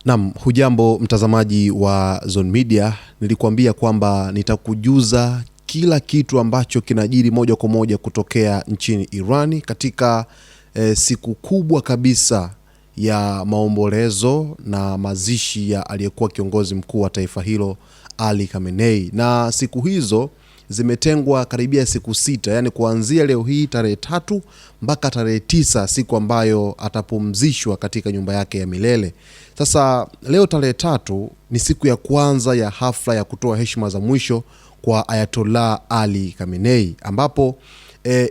Naam, hujambo mtazamaji wa Zone Media. Nilikuambia kwamba nitakujuza kila kitu ambacho kinajiri moja kwa moja kutokea nchini Irani katika siku kubwa kabisa ya maombolezo na mazishi ya aliyekuwa kiongozi mkuu wa taifa hilo Ali Khamenei. Na siku hizo zimetengwa karibia siku 6, yani kuanzia leo hii tarehe 3 mpaka tarehe 9, siku ambayo atapumzishwa katika nyumba yake ya milele. Sasa leo tarehe 3 ni siku ya kwanza ya hafla ya kutoa heshima za mwisho kwa Ayatollah Ali Khamenei, ambapo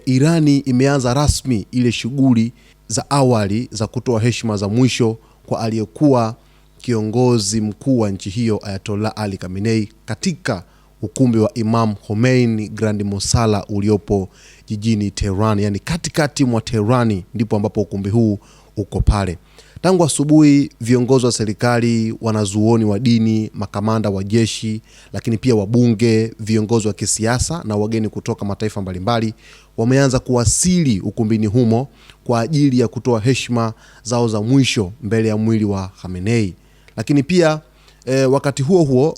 Irani imeanza rasmi ile shughuli za awali za kutoa heshima za mwisho kwa aliyekuwa kiongozi mkuu wa nchi hiyo Ayatollah Ali Khamenei katika ukumbi wa Imam Khomeini Grand Mosala uliopo jijini Tehran, yani katikati mwa Tehran ndipo ambapo ukumbi huu uko pale. Tangu asubuhi viongozi wa serikali, wanazuoni wa dini, makamanda wa jeshi, lakini pia wabunge, viongozi wa kisiasa na wageni kutoka mataifa mbalimbali wameanza kuwasili ukumbini humo kwa ajili ya kutoa heshima zao za mwisho mbele ya mwili wa Khamenei. Lakini pia wakati huo huo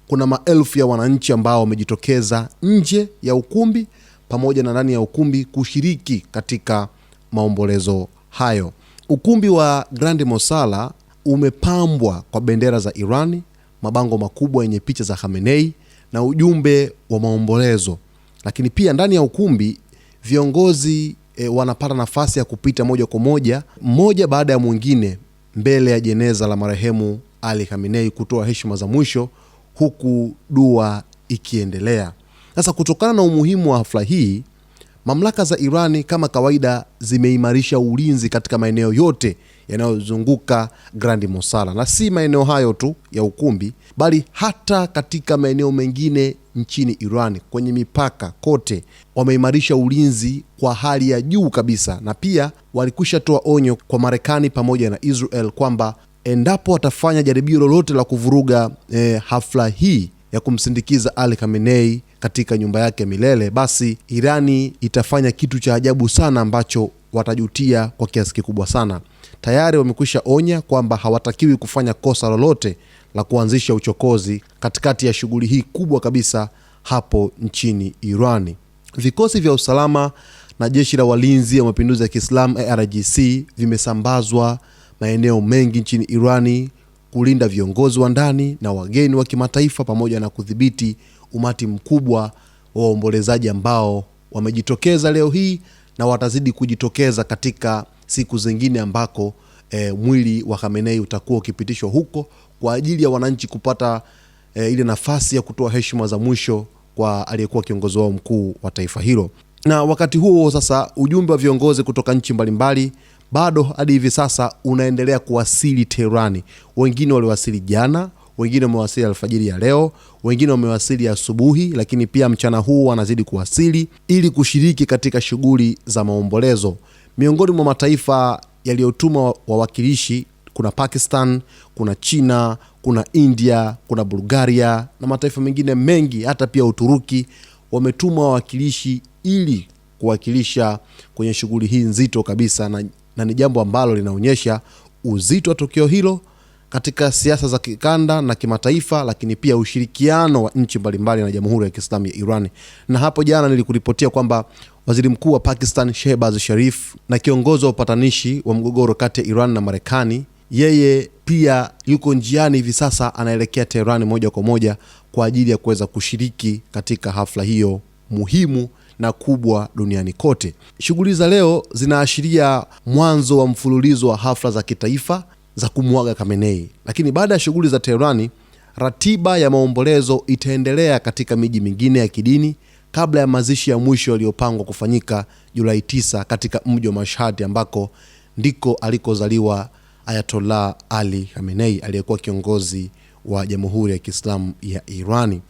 kuna maelfu ya wananchi ambao wamejitokeza nje ya ukumbi pamoja na ndani ya ukumbi kushiriki katika maombolezo hayo. Ukumbi wa Grand Mosala umepambwa kwa bendera za Irani, mabango makubwa yenye picha za Khamenei na ujumbe wa maombolezo. Lakini pia ndani ya ukumbi viongozi wanapata nafasi ya kupita moja kwa moja, mmoja baada ya mwingine, mbele ya jeneza la marehemu Ali Khamenei kutoa heshima za mwisho, huku dua ikiendelea. Sasa kutokana na umuhimu wa hafla hii, mamlaka za Irani kama kawaida zimeimarisha ulinzi katika maeneo yote yanayozunguka Grand Mosala, na si maeneo hayo tu ya ukumbi, bali hata katika maeneo mengine nchini Irani kwenye mipaka kote wameimarisha ulinzi kwa hali ya juu kabisa. Na pia walikwisha toa onyo kwa Marekani pamoja na Israel kwamba endapo watafanya jaribio lolote la kuvuruga hafla hii ya kumsindikiza Ali Khamenei katika nyumba yake milele, basi Irani itafanya kitu cha ajabu sana ambacho watajutia kwa kiasi kikubwa sana. Tayari wamekwisha onya kwamba hawatakiwi kufanya kosa lolote la kuanzisha uchokozi katikati ya shughuli hii kubwa kabisa hapo nchini Irani. Vikosi vya usalama na jeshi la walinzi wa mapinduzi ya Kiislamu IRGC vimesambazwa maeneo mengi nchini Irani kulinda viongozi wa ndani na wageni wa kimataifa pamoja na kudhibiti umati mkubwa wa waombolezaji ambao wamejitokeza leo hii na watazidi kujitokeza katika siku zingine ambako mwili wa Khamenei utakuwa ukipitishwa huko kwa ajili ya wananchi kupata ile nafasi ya kutoa heshima za mwisho kwa aliyekuwa kiongozi wao mkuu wa taifa hilo. Na wakati huo sasa ujumbe wa viongozi kutoka nchi mbalimbali bado hadi hivi sasa unaendelea kuwasili Teherani. Wengine waliwasili jana, wengine wamewasili alfajiri ya leo, wengine wamewasili asubuhi, lakini pia mchana huu wanazidi kuwasili ili kushiriki katika shughuli za maombolezo. Miongoni mwa mataifa yaliyotuma wawakilishi kuna Pakistan, kuna China, kuna India, kuna Bulgaria na mataifa mengine mengi, hata pia Uturuki wametuma wawakilishi ili kuwakilisha kwenye shughuli hii nzito kabisa, na ni jambo ambalo linaonyesha uzito wa tukio hilo katika siasa za kikanda na kimataifa, lakini pia ushirikiano wa nchi mbalimbali na Jamhuri ya Kiislamu ya Iran. Na hapo jana nilikuripotia kwamba Waziri Mkuu wa Pakistan Shehbaz Sharif na kiongozi wa upatanishi wa mgogoro kati ya Iran na Marekani, yeye pia yuko njiani hivi sasa, anaelekea Tehran moja kwa moja kwa ajili ya kuweza kushiriki katika hafla hiyo muhimu na kubwa duniani kote. Shughuli za leo zinaashiria mwanzo wa mfululizo wa hafla za kitaifa za kumuaga Khamenei. Lakini baada ya shughuli za Teherani, ratiba ya maombolezo itaendelea katika miji mingine ya kidini kabla ya mazishi ya mwisho yaliyopangwa kufanyika Julai 9 katika mji wa Mashhad ambako ndiko alikozaliwa Ayatollah Ali Khamenei aliyekuwa kiongozi wa Jamhuri ya Kiislamu ya Irani.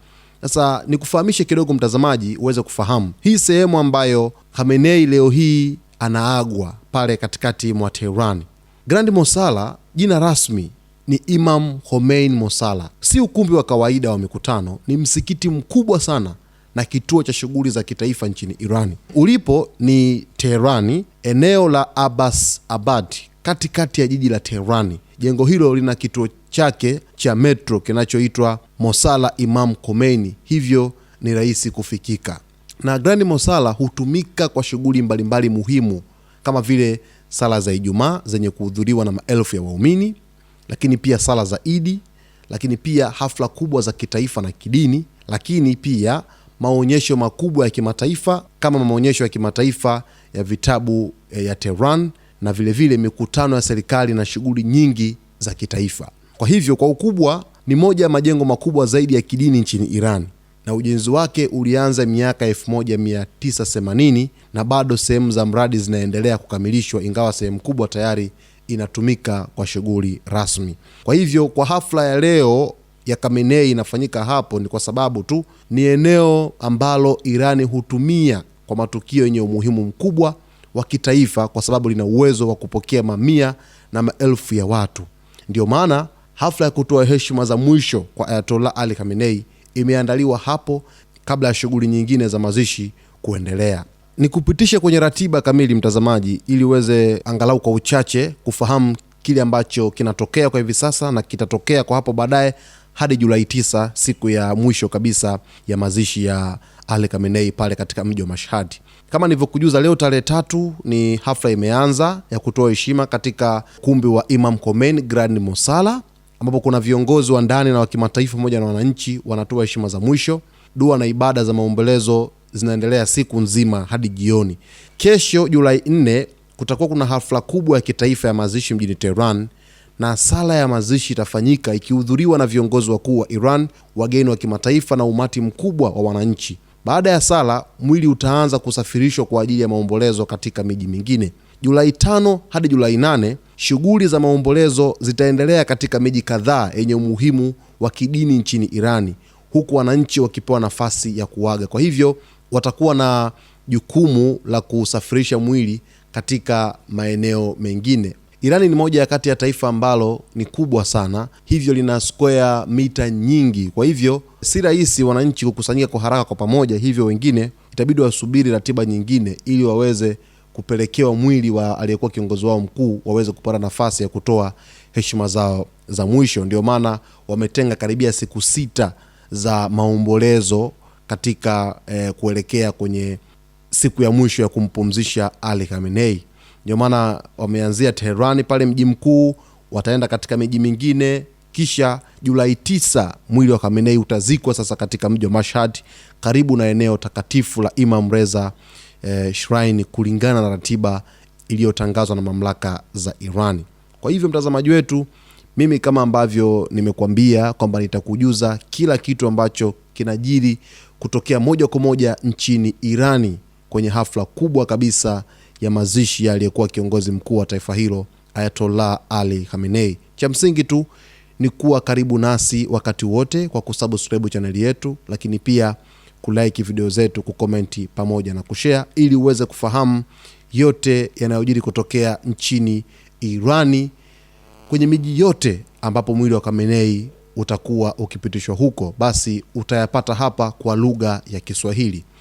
Sasa nikufahamishe kidogo mtazamaji uweze kufahamu hii sehemu ambayo Khamenei leo hii anaagwa pale katikati mwa Tehran. Grand Mosala jina rasmi ni Imam Khomeini Mosala. Si ukumbi wa kawaida wa mikutano, ni msikiti mkubwa sana na kituo cha shughuli za kitaifa nchini Irani. Ulipo ni Teherani, eneo la Abbas Abad, katikati ya jiji la Teherani. Jengo hilo lina kituo chake cha metro kinachoitwa Mosala Imam Khomeini, hivyo ni rahisi kufikika. Na Grand Mosala hutumika kwa shughuli mbalimbali muhimu kama vile sala za Ijumaa zenye kuhudhuriwa na maelfu ya waumini, lakini pia sala za Idi, lakini pia hafla kubwa za kitaifa na kidini, lakini pia maonyesho makubwa ya kimataifa kama maonyesho ya kimataifa ya vitabu ya Tehran, na vile vile mikutano ya serikali na shughuli nyingi za kitaifa. Kwa hivyo kwa ukubwa ni moja ya majengo makubwa zaidi ya kidini nchini Iran, na ujenzi wake ulianza miaka 1980 na bado sehemu za mradi zinaendelea kukamilishwa, ingawa sehemu kubwa tayari inatumika kwa shughuli rasmi. Kwa hivyo kwa hafla ya leo ya Khamenei inafanyika hapo ni kwa sababu tu ni eneo ambalo Irani hutumia kwa matukio yenye umuhimu mkubwa wa kitaifa, kwa sababu lina uwezo wa kupokea mamia na maelfu ya watu. Ndio maana hafla ya kutoa heshima za mwisho kwa Ayatollah Ali Khamenei imeandaliwa hapo kabla ya shughuli nyingine za mazishi kuendelea. Nikupitishe kwenye ratiba kamili mtazamaji, ili uweze angalau kwa uchache kufahamu kile ambacho kinatokea kwa hivi sasa na kitatokea kwa hapo baadaye hadi Julai 9, siku ya mwisho kabisa ya mazishi ya Ali Khamenei pale katika mji wa Mashhad. Kama nilivyokujuza, leo tarehe 3 ni hafla imeanza ya kutoa heshima katika kumbi wa Imam Khomeini Grand Mosala, ambapo kuna viongozi wa ndani na wa kimataifa pamoja na wananchi wanatoa heshima za mwisho. Dua na ibada za maombolezo zinaendelea siku nzima hadi jioni. Kesho Julai 4 kutakuwa kuna hafla kubwa ya kitaifa ya mazishi mjini Tehran, na sala ya mazishi itafanyika ikihudhuriwa na viongozi wakuu wa Iran, wageni wa kimataifa na umati mkubwa wa wananchi. Baada ya sala, mwili utaanza kusafirishwa kwa ajili ya maombolezo katika miji mingine. Julai 5 hadi Julai 8 shughuli za maombolezo zitaendelea katika miji kadhaa yenye umuhimu wa kidini nchini Irani, huku wananchi wakipewa nafasi ya kuaga. Kwa hivyo watakuwa na jukumu la kusafirisha mwili katika maeneo mengine. Irani ni moja ya kati ya taifa ambalo ni kubwa sana, hivyo lina square mita nyingi. Kwa hivyo si rahisi wananchi kukusanyika kwa haraka kwa pamoja, hivyo wengine itabidi wasubiri ratiba nyingine ili waweze kupelekewa mwili wa aliyekuwa kiongozi wao mkuu, waweze kupata nafasi ya kutoa heshima zao za mwisho. Ndio maana wametenga karibia siku 6 za maombolezo katika kuelekea kwenye siku ya mwisho ya kumpumzisha Ali Khamenei. Ndio maana wameanzia Tehran pale mji mkuu, wataenda katika miji mingine, kisha Julai 9 mwili wa Khamenei utazikwa sasa katika mji wa Mashhad karibu na eneo takatifu la Imam Reza Shrine, kulingana na ratiba iliyotangazwa na mamlaka za Irani. Kwa hivyo mtazamaji wetu, mimi kama ambavyo nimekuambia kwamba nitakujuza kila kitu ambacho kinajiri kutokea moja kwa moja nchini Irani kwenye hafla kubwa kabisa ya mazishi ya aliyekuwa kiongozi mkuu wa taifa hilo Ayatollah Ali Khamenei. Cha msingi tu ni kuwa karibu nasi wakati wote kwa kusubscribe channel yetu, lakini pia kulike video zetu, kukomenti pamoja na kushare, ili uweze kufahamu yote yanayojiri kutokea nchini Irani kwenye miji yote ambapo mwili wa Khamenei utakuwa ukipitishwa huko, basi utayapata hapa kwa lugha ya Kiswahili.